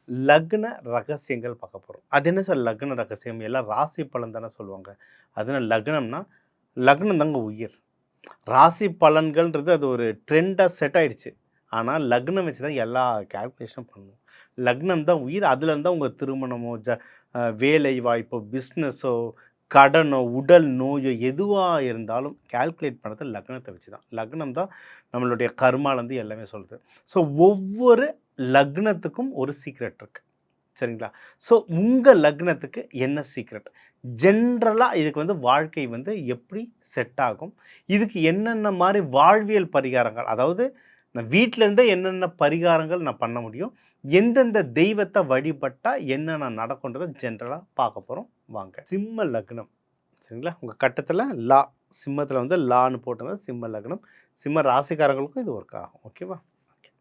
லக்ன ரகசியங்கள் பார்க்க போகிறோம். அது என்ன சார் லக்ன ரகசியம்? எல்லாம் ராசி பலன் தானே சொல்லுவாங்க. அதுனா லக்னம்னா, லக்னம் தாங்க உயிர். ராசி பலன்கள்ன்றது அது ஒரு ட்ரெண்டாக செட் ஆயிடுச்சு. ஆனால் லக்னம் வச்சு தான் எல்லா கால்குலேஷனும் பண்ணுவோம். லக்னம் தான் உயிர். அதில இருந்தால் உங்கள் திருமணமோ, வேலை வாய்ப்போ, பிஸ்னஸோ, கடனோ, உடல் நோயோ எதுவா இருந்தாலும் கால்குலேட் பண்ணுறது லக்னத்தை வச்சு தான். லக்னம் தான் நம்மளுடைய கர்மாலேருந்து எல்லாமே சொல்லுது. ஸோ ஒவ்வொரு லக்னத்துக்கும் ஒரு சீக்ரெட் இருக்கு. சரிங்களா? ஸோ உங்கள் லக்னத்துக்கு என்ன சீக்ரெட்? ஜென்ரலாக இதுக்கு வந்து வாழ்க்கை வந்து எப்படி செட் ஆகும்? இதுக்கு என்னென்ன மாதிரி வாழ்வியல் பரிகாரங்கள், அதாவது நான் வீட்டிலேருந்தே என்னென்ன பரிகாரங்கள் நான் பண்ண முடியும்? எந்தெந்த தெய்வத்தை வழிபட்டா என்னென்ன நடக்குன்றதை ஜென்ரலாக பார்க்க போகிறோம் வாங்க. சிம்ம லக்னம் சரிங்களா? உங்கள் கட்டத்தில் லா சிம்மத்தில் வந்து லான்னு போட்டிருந்தா சிம்ம லக்னம். சிம்ம ராசிக்காரங்களுக்கும் இது ஒர்க் ஆகும். ஓகேவா? ஓகே.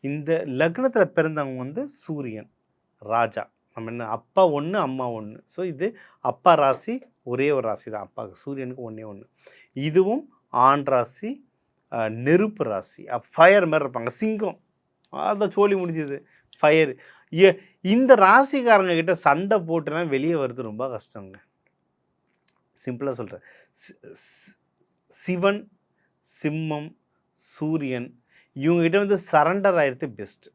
இந்த லக்னத்தில் பிறந்தவங்க வந்து சூரியன் ராஜா. நம்ம என்ன அப்பா ஒன்று அம்மா ஒன்று. ஸோ இது அப்பா ராசி ஒரே ஒரு ராசி தான் அப்பாவுக்கு. சூரியனுக்கு ஒன்றே ஒன்று. இதுவும் ஆண் ராசி, நெருப்பு ராசி, ஃபயர் மாதிரி இருப்பாங்க. சிங்கம் அதான் சோழி முடிஞ்சது ஃபயர். இந்த ராசிக்காரங்க கிட்ட சண்டை போட்டுனா வெளியே வருது ரொம்ப கஷ்டங்க. சிம்பிளாக சொல்கிறேன். சிவன், சிம்மம், சூரியன் இவங்ககிட்ட வந்து சரண்டர் ஆகிடுது பெஸ்ட்டு.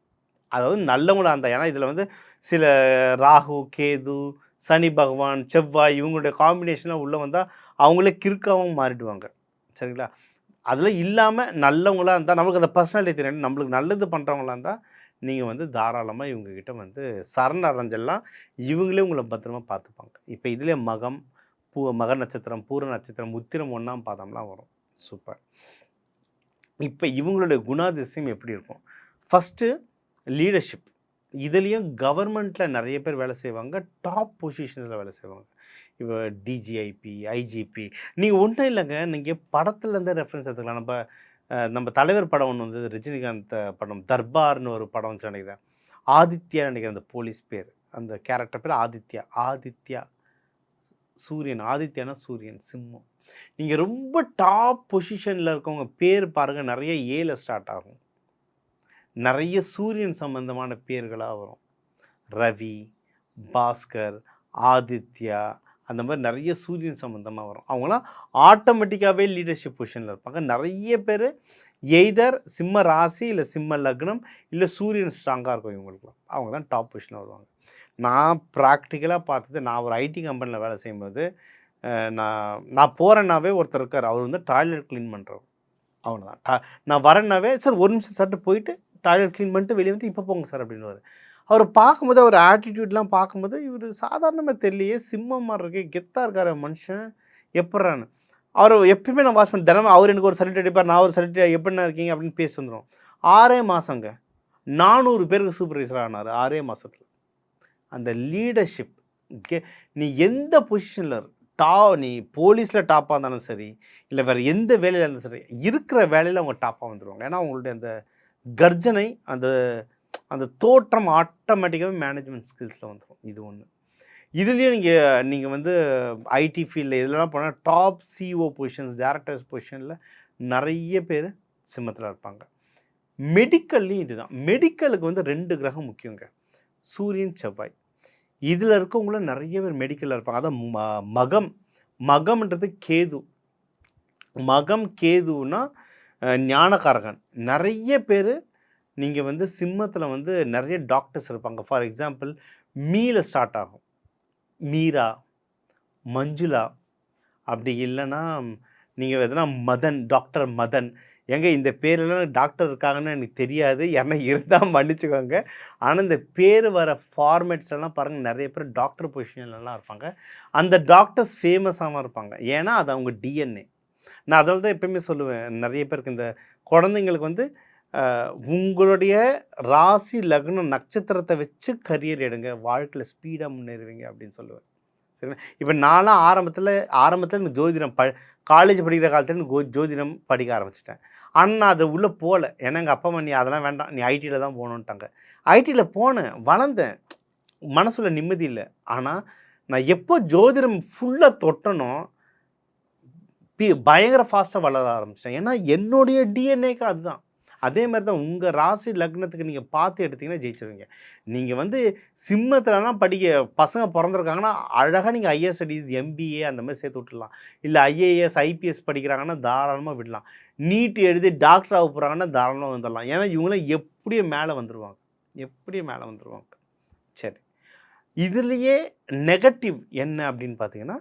அதாவது நல்லவங்களாக இருந்தால், ஏன்னா இதில் வந்து சில ராகு, கேது, சனி பகவான், செவ்வாய் இவங்களுடைய காம்பினேஷனாக உள்ளே வந்தால் அவங்களே கிறுக்காகவும் மாறிடுவாங்க. சரிங்களா? அதில் இல்லாமல் நல்லவங்களாக இருந்தால் நம்மளுக்கு அந்த பர்சனாலிட்டி தெரியும். நம்மளுக்கு நல்லது பண்ணுறவங்களாக இருந்தால் நீங்கள் வந்து தாராளமாக இவங்ககிட்ட வந்து சரண் அடைஞ்செல்லாம் இவங்களே உங்களை பத்திரமா பார்த்துப்பாங்க. இப்போ இதிலே மகம், மக நட்சத்திரம், பூர நட்சத்திரம், உத்திரம் 1ஆம் பாதம்லாம் வரும். சூப்பர். இப்போ இவங்களுடைய குணாதிசயம் எப்படி இருக்கும்? First leadership. இதுலேயும் கவர்மெண்ட்டில் நிறைய பேர் வேலை செய்வாங்க. டாப் பொசிஷன்ஸில் வேலை செய்வாங்க. இப்போ டிஜிஐபி, ஐஜிபி. நீங்கள் ஒன்றும் இல்லைங்க, நீங்கள் படத்துலேருந்தே ரெஃபரன்ஸ் எடுத்துக்கலாம். நம்ம தலைவர் படம் ஒன்று வந்து ரஜினிகாந்த் படம் தர்பார்னு ஒரு படம் வச்சு நினைக்கிறேன். ஆதித்யா நினைக்கிறேன் அந்த போலீஸ் பேர். அந்த கேரக்டர் பேர் ஆதித்யா. ஆதித்யா சூரியன். ஆதித்யானா சூரியன், சிம்மம். நீங்கள் ரொம்ப டாப் பொசிஷனில் இருக்கவங்க பேர் பாருங்கள், நிறைய ஏல ஸ்டார்ட் ஆகும். நிறைய சூரியன் சம்பந்தமான பேர்களாக வரும். ரவி, பாஸ்கர், ஆதித்யா, அந்த மாதிரி நிறைய சூரியன் சம்மந்தமாக வரும். அவங்களாம் ஆட்டோமேட்டிக்காகவே லீடர்ஷிப் பொசிஷனில் இருப்பாங்க. நிறைய பேர் எய்தர் சிம்ம ராசி, இல்லை சிம்ம லக்னம், இல்லை சூரியன் ஸ்ட்ராங்காக இருக்கும் இவங்களுக்குலாம். அவங்க தான் டாப் பொசிஷனில் வருவாங்க. நான் ப்ராக்டிக்கலாக பார்த்தது, நான் ஒரு ஐடி கம்பெனியில் வேலை செய்யும்போது நான் போகிறேன்னாவே ஒருத்தர் இருக்கார். அவர் வந்து டாய்லெட் க்ளீன் பண்ணுறவர். அவ்வளோதான். நான் வரேன்னாவே சார் ஒரு நிமிஷம் சார்ட்டு போயிட்டு டாய்லெட் க்ளீன் பண்ணிட்டு வெளியே வந்து இப்போ போங்க சார் அப்படின்னுவார். அவர் பார்க்கும்போது அவர் ஆட்டிடியூட்லாம் பார்க்கும்போது இவர் சாதாரணமாக தெரியலையே, சிம்மம் மாதிரி இருக்கே, கெத்தாக இருக்கார் மனுஷன் எப்பட்றான்னு. அவர் எப்பயுமே நான் வாட்ச் பண்ணி தினமும் அவர் எனக்கு ஒரு சல்யூட் அடிப்பார், நான் ஒரு சல்யூட் எப்படின்னா இருக்கீங்க அப்படின்னு பேசி வந்துடும். 6 மாதங்க 400 பேருக்கு சூப்பர்வைசராக ஆனார் 6 மாதத்தில். அந்த லீடர்ஷிப் நீ எந்த பொசிஷனில் நீ போலீஸில் டாப்பாக இருந்தாலும் சரி, இல்லை வேறு எந்த வேலையில் இருந்தாலும் சரி, இருக்கிற வேலையில் அவங்க டாப்பாக வந்துடுவாங்க. ஏன்னா அவங்களுடைய அந்த கர்ஜனை, அந்த அந்த தோற்றம் ஆட்டோமேட்டிக்காகவே மேனேஜ்மெண்ட் ஸ்கில்ஸில் வந்துடும். இது ஒன்று. இதுலேயும் நீங்கள் வந்து ஐடி ஃபீல்டில் இதெல்லாம் போனால் டாப் சிஇஓ பொசிஷன்ஸ், டேரக்டர்ஸ் பொசிஷனில் நிறைய பேர் சிம்மத்தில் இருப்பாங்க. மெடிக்கல்லையும் இதுதான். மெடிக்கலுக்கு வந்து 2 கிரகம் முக்கியங்க, சூரியன், செவ்வாய். இதில் இருக்கவங்களும் நிறைய பேர் மெடிக்கலில் இருப்பாங்க. அதான் மகம்ன்றது கேது. மகம் கேதுன்னா ஞானகாரகன். நிறைய பேர் நீங்கள் வந்து சிம்மத்தில் வந்து நிறைய டாக்டர்ஸ் இருப்பாங்க. ஃபார் எக்ஸாம்பிள் மீல ஸ்டார்ட் ஆகும். மீரா, மஞ்சுளா, அப்படி இல்லைன்னா நீங்கள் எதனா மதன், டாக்டர் மதன். எங்க இந்த பேரெல்லாம் டாக்டர் இருக்காங்கன்னு எனக்கு தெரியாது, யாருன்னா இருந்தால் மன்னிச்சுக்கோங்க. ஆனால் இந்த பேர் வர ஃபார்மேட்ஸ் எல்லாம் பாருங்கள், நிறைய பேர் டாக்டர் பொசிஷன்லலாம் இருப்பாங்க. அந்த டாக்டர்ஸ் ஃபேமஸாகவும் இருப்பாங்க. ஏன்னா அது அவங்க டிஎன்ஏ. நான் அதில் தான் எப்பயுமே சொல்லுவேன், நிறைய பேருக்கு இந்த குழந்தைங்களுக்கு வந்து உங்களுடைய ராசி லக்னம் நட்சத்திரத்தை வச்சு கரியர் எடுங்க, வாழ்க்கையில் ஸ்பீடாக முன்னேறுவீங்க அப்படின்னு சொல்லுவேன். சரிங்களா? இப்போ நான்லாம் ஆரம்பத்தில் எனக்கு ஜோதிடம் காலேஜ் படிக்கிற காலத்தில் எனக்கு ஜோதிடம் படிக்க ஆரம்பிச்சிட்டேன். ஆனால் நான் அது உள்ளே போகல. ஏன்னா எங்கள் அப்பா அம்மா நீ அதெல்லாம் வேண்டாம், நீ ஐடியில் தான் போகணுன்ட்டாங்க. ஐடியில் போனேன், வளர்ந்தேன், மனசுல நிம்மதி இல்லை. ஆனால் நான் எப்போ ஜோதிடம் ஃபுல்லாக தொட்டனோ பயங்கர ஃபாஸ்ட்டாக வளர ஆரம்பிச்சிட்டேன். ஏன்னா என்னுடைய டிஎன்ஏக்கு அதுதான். அதே மாதிரி தான் உங்கள் ராசி லக்னத்துக்கு நீங்கள் பார்த்து எடுத்தீங்கன்னா ஜெயிச்சிருவீங்க. நீங்கள் வந்து சிம்மத்துலலாம் பசங்க பிறந்திருக்காங்கன்னா அழகாக நீங்கள் ஐஏஎஸ் ஸ்டடீஸ், எம்பிஏ அந்த மாதிரி சேர்த்து விட்டுடலாம். இல்லை ஐஏஎஸ், ஐபிஎஸ் படிக்கிறாங்கன்னா தாராளமாக விடலாம். நீட் எழுதி டாக்டர் ஆக போகிறாங்கன்னா தாராளமாக வந்துடலாம். ஏன்னா இவங்களாம் எப்படியும் மேலே வந்துடுவாங்க, எப்படியும் மேலே வந்துடுவாங்க. சரி, இதுலேயே நெகட்டிவ் என்ன அப்படின்னு பார்த்தீங்கன்னா,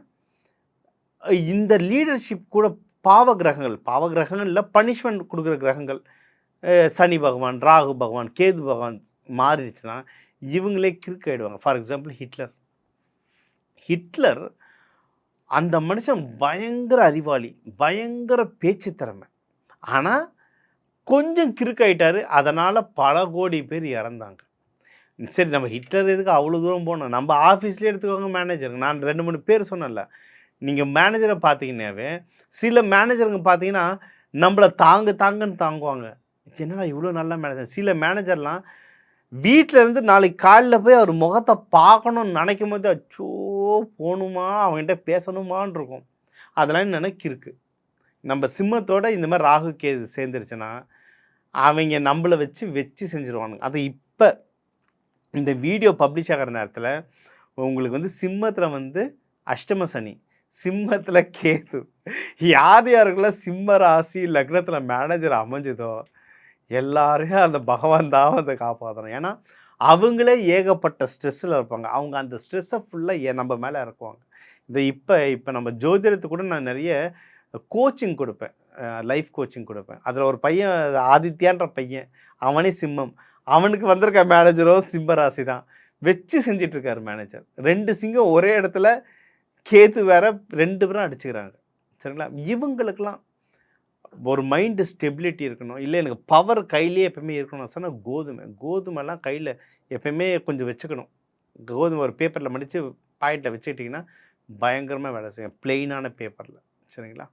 இந்த லீடர்ஷிப் கூட பாவ கிரகங்கள் இல்லை, பனிஷ்மெண்ட் கொடுக்குற கிரகங்கள் சனி பகவான், ராகு பகவான், கேது பகவான் மாறிடுச்சுன்னா இவங்களே கிறுக்காயிடுவாங்க. ஃபார் எக்ஸாம்பிள் ஹிட்லர் அந்த மனுஷன் பயங்கர அறிவாளி, பயங்கர பேச்சு திறமை. ஆனால் கொஞ்சம் கிறுக்காயிட்டார். அதனால் பல கோடி பேர் இறந்தாங்க. சரி, நம்ம ஹிட்லர் எதுக்கு அவ்வளோ தூரம் போனோம்? நம்ம ஆஃபீஸ்லேயே எடுத்துக்கோங்க மேனேஜருங்க. நான் 2-3 பேர் சொன்னேன்ல. நீங்கள் மேனேஜரை பார்த்தீங்கன்னாவே சில மேனேஜருங்க பார்த்தீங்கன்னா நம்மளை தாங்குன்னு தாங்குவாங்க. என்னடா இவ்வளோ நல்ல மேனேஜர். சில மேனேஜர்லாம் வீட்டிலேருந்து நாளைக்கு காலையில் போய் அவர் முகத்தை பார்க்கணும்னு நினைக்கும் போது அச்சோ போகணுமா, அவங்ககிட்ட பேசணுமான்னு இருக்கும். அதெல்லாம் நினைக்கிருக்கு. நம்ம சிம்மத்தோட இந்த மாதிரி ராகு கேது சேர்ந்துருச்சுன்னா அவங்க நம்மளை வச்சு செஞ்சுருவானுங்க. அது இப்போ இந்த வீடியோ பப்ளிஷ் ஆகிற நேரத்தில் உங்களுக்கு வந்து சிம்மத்தில் வந்து அஷ்டம சனி, சிம்மத்தில் கேது, யாருக்கெல்லாம் சிம்ம ராசி லக்னத்தில் மேனேஜர் அமைஞ்சதோ எல்லாரையும் அந்த பகவான் தான் வந்து காப்பாற்றணும். ஏன்னா அவங்களே ஏகப்பட்ட ஸ்ட்ரெஸ்ஸில் இருப்பாங்க. அவங்க அந்த ஸ்ட்ரெஸ்ஸை ஃபுல்லாக நம்ம மேலே இறக்குவாங்க. இப்போ நம்ம ஜோதிடத்துக்கு கூட நான் நிறைய கோச்சிங் கொடுப்பேன், லைஃப் கோச்சிங் கொடுப்பேன். அதில் ஒரு பையன் ஆதித்யான்ற பையன், அவனே சிம்மம், அவனுக்கு வந்திருக்க மேனேஜரோ சிம்ம ராசி தான் வச்சு செஞ்சிட்ருக்காரு மேனேஜர். 2 சிங்கம் ஒரே இடத்துல, கேத்து வேற 2 பேரும் அடிச்சுக்கிறாங்க. சரிங்களா? இவங்களுக்கெல்லாம் ஒரு மைண்டு ஸ்டெபிலிட்டி இருக்கணும். இல்லை எனக்கு பவர் கையிலே எப்போயுமே இருக்கணும் சொன்னால் கோதுமைலாம் கையில் எப்போயுமே கொஞ்சம் வச்சுக்கணும். கோதுமை ஒரு பேப்பரில் மடித்து பாக்கெட்டில் வச்சுக்கிட்டிங்கன்னா பயங்கரமாக வேலை செய்யும், பிளெயினான பேப்பரில். சரிங்களா?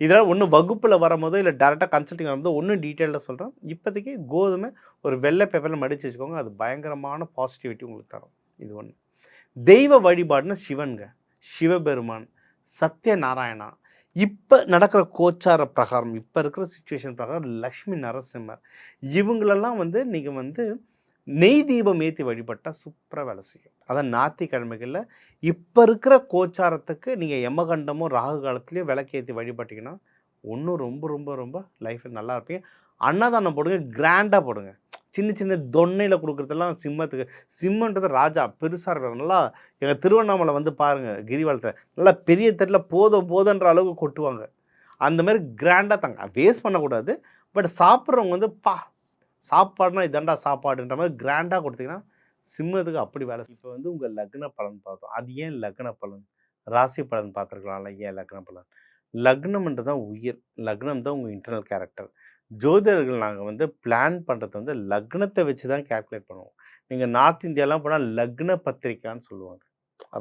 இதெல்லாம் ஒன்று வகுப்பில் வரும்போதோ இல்லை டேரெக்டாக கன்சல்ட்டிங் வரும்போதோ ஒன்றும் டீட்டெயிலாக சொல்கிறேன். இப்போதைக்கு கோதுமை ஒரு வெள்ளை பேப்பரில் மடித்து வச்சுக்கோங்க. அது பயங்கரமான பாசிட்டிவிட்டி உங்களுக்கு தரும். இது ஒன்று. தெய்வ வழிபாடுன்னு சிவனுங்க, சிவபெருமான், சத்யநாராயணா. இப்போ நடக்கிற கோச்சார பிரகாரம், இப்போ இருக்கிற சிச்சுவேஷன் பிரகாரம் லக்ஷ்மி நரசிம்மர், இவங்களெல்லாம் வந்து நீங்கள் வந்து நெய் தீபம் ஏற்றி வழிபட்டால் சூப்பராக வேலை செய்யும். அதான் ஞாயிற்றுக்கிழமைகளில் இப்போ இருக்கிற கோச்சாரத்துக்கு நீங்கள் யமகண்டமோ ராகு காலத்துலேயோ விளக்கேற்றி வழிபட்டிங்கன்னா இன்னும் ரொம்ப ரொம்ப ரொம்ப லைஃப்பில் நல்லா இருப்பீங்க. அன்னதானம் போடுங்க, கிராண்டாக போடுங்க. சின்ன தொன்னையில் கொடுக்குறதெல்லாம் சிம்மன்றது ராஜா பெருசாக இருக்கிறாங்க. நல்லா எங்கள் திருவண்ணாமலை வந்து பாருங்கள், கிரிவலத்தை நல்லா பெரிய தட்டில் போதுன்ற அளவுக்கு கொட்டுவாங்க. அந்த மாதிரி கிராண்டாக தாங்க, வேஸ்ட் பண்ணக்கூடாது. பட் சாப்பிட்றவங்க வந்து சாப்பாடுனா இதாண்டா சாப்பாடுன்ற மாதிரி கிராண்டாக கொடுத்தீங்கன்னா சிம்மத்துக்கு அப்படி வேலை. இப்போ வந்து உங்கள் லக்ன பலன் பார்த்தோம். அது ஏன் லக்ன பலன்? ராசி பலன் பார்த்துருக்கலாம்ல, ஏன் லக்ன பலன்? லக்னம்ன்றது தான் உயிர், லக்னம் தான் உங்கள் இன்டர்னல் கேரக்டர். ஜோதிடர்கள் நாங்கள் வந்து பிளான் பண்ணுறது வந்து லக்னத்தை வச்சு தான் கேல்குலேட் பண்ணுவோம். நீங்கள் நார்த் இந்தியாலாம் போனால் லக்ன பத்திரிக்கான்னு சொல்லுவாங்க,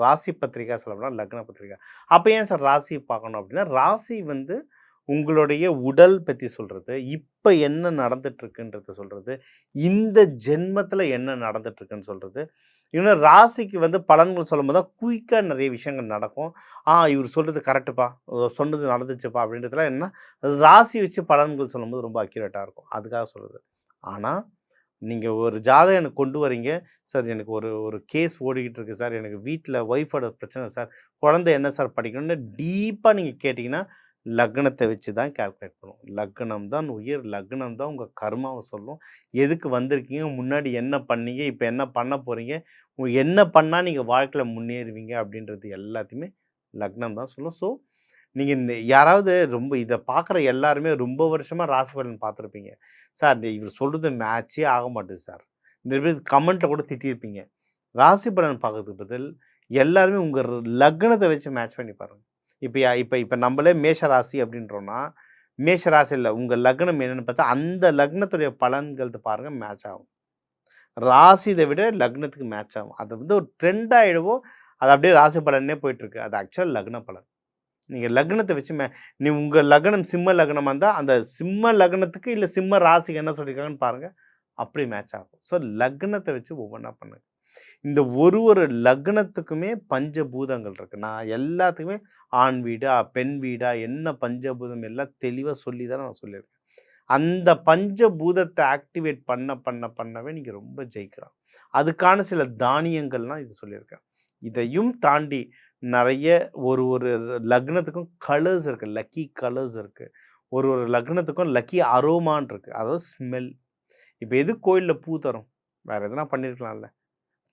ராசி பத்திரிக்கா சொல்ல போனால் லக்ன பத்திரிக்கா. அப்போ ஏன் சார் ராசி பார்க்கணும் அப்படின்னா, ராசி வந்து உங்களுடைய உடல் பற்றி சொல்கிறது, இப்போ என்ன நடந்துட்டுருக்குன்றத சொல்கிறது, இந்த ஜென்மத்தில் என்ன நடந்துட்டுருக்குன்னு சொல்கிறது. இன்னும் ராசிக்கு வந்து பலன்கள் சொல்லும்போது தான் குயிக்காக நிறைய விஷயங்கள் நடக்கும். இவர் சொல்கிறது கரெக்டுப்பா, சொன்னது நடந்துச்சுப்பா அப்படின்றதுலாம் என்ன, ராசி வச்சு பலன்கள் சொல்லும்போது ரொம்ப அக்யூரேட்டாக இருக்கும். அதுக்காக சொல்கிறது. ஆனால் நீங்கள் ஒரு ஜாதகம் எனக்கு கொண்டு வரீங்க சார், எனக்கு ஒரு கேஸ் ஓடிக்கிட்டு இருக்குது சார், எனக்கு வீட்டில் ஒய்ஃபோட பிரச்சனை சார், குழந்தை என்ன சார் படிக்கணும்னு டீப்பாக நீங்கள் கேட்டிங்கன்னா லக்னத்தை வச்சு தான் கேல்குலேட் பண்ணுவோம். லக்னம் தான் உயிர், லக்னம் தான் உங்கள் கர்மாவை சொல்லும். எதுக்கு வந்திருக்கீங்க, முன்னாடி என்ன பண்ணீங்க, இப்போ என்ன பண்ண போகிறீங்க, என்ன பண்ணால் நீங்கள் வாழ்க்கையில் முன்னேறுவீங்க அப்படின்றது எல்லாத்தையுமே லக்னம் தான் சொல்லும். ஸோ நீங்கள் இந்த யாராவது ரொம்ப இதை பார்க்குற எல்லாருமே ரொம்ப வருஷமாக ராசி பலன் பார்த்துருப்பீங்க. சார் இவர் சொல்கிறது மேட்சே ஆக மாட்டுது சார், நிறைய பேர் கமெண்ட்டில் கூட திட்டியிருப்பீங்க. ராசி பலன் பார்க்கறதுக்கு பதில் எல்லாருமே உங்கள் லக்னத்தை வச்சு மேட்ச் பண்ணி பாருங்கள். இப்போ நம்மளே மேஷ ராசி அப்படின்றோன்னா, மேஷ ராசியில் உங்கள் லக்னம் என்னென்னு பார்த்தா அந்த லக்னத்துடைய பலன்கள் பாருங்கள், மேட்ச் ஆகும். ராசி இதை விட லக்னத்துக்கு மேட்ச் ஆகும். அது வந்து ஒரு ட்ரெண்டாகிடவோ, அது அப்படியே ராசி பலனே போயிட்டுருக்கு. அது ஆக்சுவல் லக்ன பலன். நீங்கள் லக்னத்தை வச்சு நீ உங்கள் லக்னம் சிம்ம லக்னமாக இருந்தால் அந்த சிம்ம லக்னத்துக்கு இல்லை சிம்ம ராசிக்கு என்ன சொல்லியிருக்காங்கன்னு பாருங்கள், அப்படி மேட்ச் ஆகும். ஸோ லக்னத்தை வச்சு ஒவ்வொன்றா பண்ணுங்க. இந்த ஒரு லக்னத்துக்குமே பஞ்சபூதங்கள் இருக்குது. நான் எல்லாத்துக்குமே ஆண் வீடா பெண் வீடா என்ன பஞ்சபூதம் எல்லாம் தெளிவாக சொல்லி தான் நான் சொல்லியிருக்கேன். அந்த பஞ்சபூதத்தை ஆக்டிவேட் பண்ணவே நீங்கள் ரொம்ப ஜெயிக்கலாம். அதுக்கான சில தானியங்கள்லாம் இது சொல்லியிருக்கேன். இதையும் தாண்டி நிறைய ஒரு ஒரு லக்னத்துக்கும் கலர்ஸ் இருக்குது, லக்கி கலர்ஸ் இருக்குது. ஒரு ஒரு லக்னத்துக்கும் லக்கி அரோமான் இருக்குது, அதாவது ஸ்மெல். இப்போ எது கோயிலில் பூ தரும்? வேறு எதுனா பண்ணியிருக்கலாம்ல.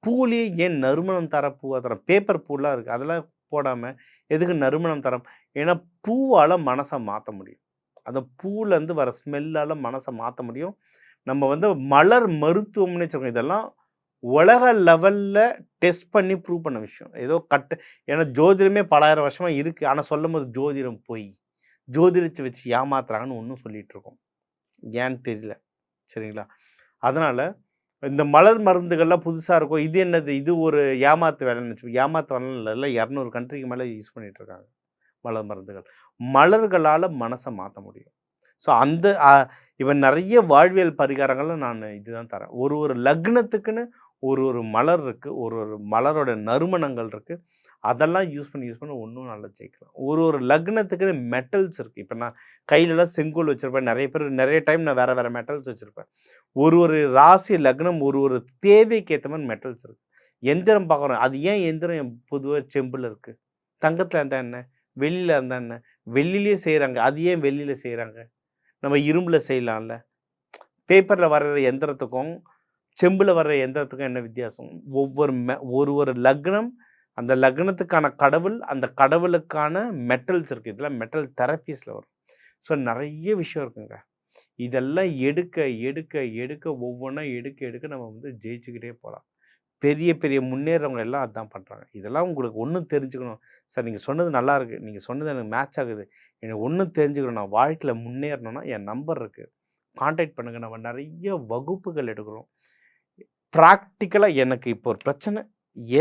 பூலேயே ஏன் நறுமணம் தர பூவாக தரோம்? பேப்பர் பூலாம் இருக்குது, அதெல்லாம் போடாமல் எதுக்கு நறுமணம் தரோம்? ஏன்னா பூவால் மனசை மாற்ற முடியும். அந்த பூலேருந்து வர ஸ்மெல்லால் மனசை மாற்ற முடியும். நம்ம வந்து மலர் மருத்துவம்னு வச்சுருக்கோம். இதெல்லாம் உலக லெவலில் டெஸ்ட் பண்ணி ப்ரூவ் பண்ண விஷயம். ஏதோ ஏன்னா ஜோதிடமே பலாயிரம் வருஷமாக இருக்குது. ஆனால் சொல்லும்போது ஜோதிடம் பொய், ஜோதிடத்தை வச்சு ஏமாத்துறாங்கன்னு ஒன்றும் சொல்லிகிட்டு இருக்கோம். ஏன்னு தெரியல. சரிங்களா? அதனால் இந்த மலர் மருந்துகள்லாம் புதுசாக இருக்கும். இது என்னது? இது ஒரு ஏமாத்து வேலைன்னு வச்சு, ஏமாத்து வேலைன்னு இல்லை, 200 கண்ட்ரிக்கு மேலே யூஸ் பண்ணிகிட்ருக்காங்க மலர் மருந்துகள். மலர்களால் மனசை மாற்ற முடியும். ஸோ அந்த இவன் நிறைய வாழ்வியல் பரிகாரங்களும் நான் இதுதான் தரேன். ஒரு ஒரு லக்னத்துக்குன்னு ஒரு ஒரு மலர் இருக்குது, ஒரு ஒரு மலரோட நறுமணங்கள் இருக்குது. அதெல்லாம் யூஸ் பண்ணி ஒன்றும் நல்லா ஜெயிக்கலாம். ஒரு ஒரு லக்னத்துக்குன்னு மெட்டல்ஸ் இருக்குது. இப்போ நான் கையிலலாம் செங்கோல் வச்சுருப்பேன். நிறைய பேர் நிறைய டைம் நான் வேறு வேறு மெட்டல்ஸ் வச்சுருப்பேன். ஒரு ஒரு ராசி லக்னம் ஒரு ஒரு தேவைக்கு ஏற்ற மாதிரி மெட்டல்ஸ் இருக்குது. எந்திரம் பார்க்குறோம், அது ஏன் எந்திரம் பொதுவாக செம்பில் இருக்குது? தங்கத்தில் இருந்தால் என்ன, வெள்ளியில் இருந்தால் என்ன? வெள்ளிலேயே செய்கிறாங்க, அது ஏன் வெள்ளியில் செய்கிறாங்க? நம்ம இரும்பில் செய்யலாம்ல. பேப்பரில் வர்ற எந்திரத்துக்கும் செம்பில் வர்ற எந்திரத்துக்கும் என்ன வித்தியாசம்? ஒரு ஒரு லக்னம், அந்த லக்னத்துக்கான கடவுள், அந்த கடவுளுக்கான மெட்டல்ஸ் இருக்குது. இதெல்லாம் மெட்டல் தெரப்பீஸில் வரும். ஸோ நிறைய விஷயம் இருக்குங்க. இதெல்லாம் எடுக்க எடுக்க எடுக்க ஒவ்வொன்றா எடுக்க நம்ம வந்து ஜெயிச்சுக்கிட்டே போகலாம். பெரிய பெரிய முன்னேறவங்க எல்லாம் அதான் பண்ணுறாங்க. இதெல்லாம் உங்களுக்கு ஒன்றும் தெரிஞ்சுக்கணும். சார் நீங்கள் சொன்னது நல்லாயிருக்கு, நீங்கள் சொன்னது எனக்கு மேட்ச் ஆகுது, எனக்கு ஒன்றும் தெரிஞ்சுக்கணும், நான் வாழ்க்கையில் முன்னேறணும்னா என் நம்பர் இருக்குது, கான்டாக்ட் பண்ணுங்கள். நம்ம நிறைய வகுப்புகள் எடுக்கிறோம். ப்ராக்டிக்கலாக எனக்கு இப்போ ஒரு பிரச்சனை,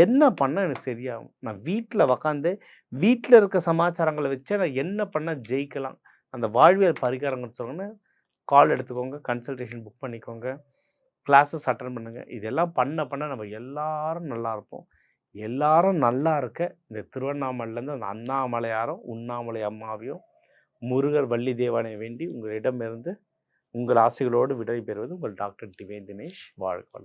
என்ன பண்ணால் எனக்கு சரியாகும்? நான் வீட்டில் உக்காந்து வீட்டில் இருக்க சமாச்சாரங்களை வச்சு நான் என்ன பண்ணால் ஜெயிக்கலாம்? அந்த வாழ்வியல் பரிகாரங்கள் சொன்னோன்னே கால் எடுத்துக்கோங்க, கன்சல்டேஷன் புக் பண்ணிக்கோங்க, கிளாஸஸ் அட்டன் பண்ணுங்கள். இதெல்லாம் பண்ண நம்ம எல்லாரும் நல்லா இருப்போம். எல்லாரும் நல்லா இருக்க இந்த திருவண்ணாமலையிலேருந்து அந்த அண்ணாமலையாரும் உண்ணாமலை அம்மாவையும் முருகர் வள்ளி தேவானை வேண்டி உங்களிடமிருந்து உங்கள் ஆசைகளோடு விடை பெறுவது உங்கள் டாக்டர் டிவைன் தினேஷ். வாழ்க வளமுடன்.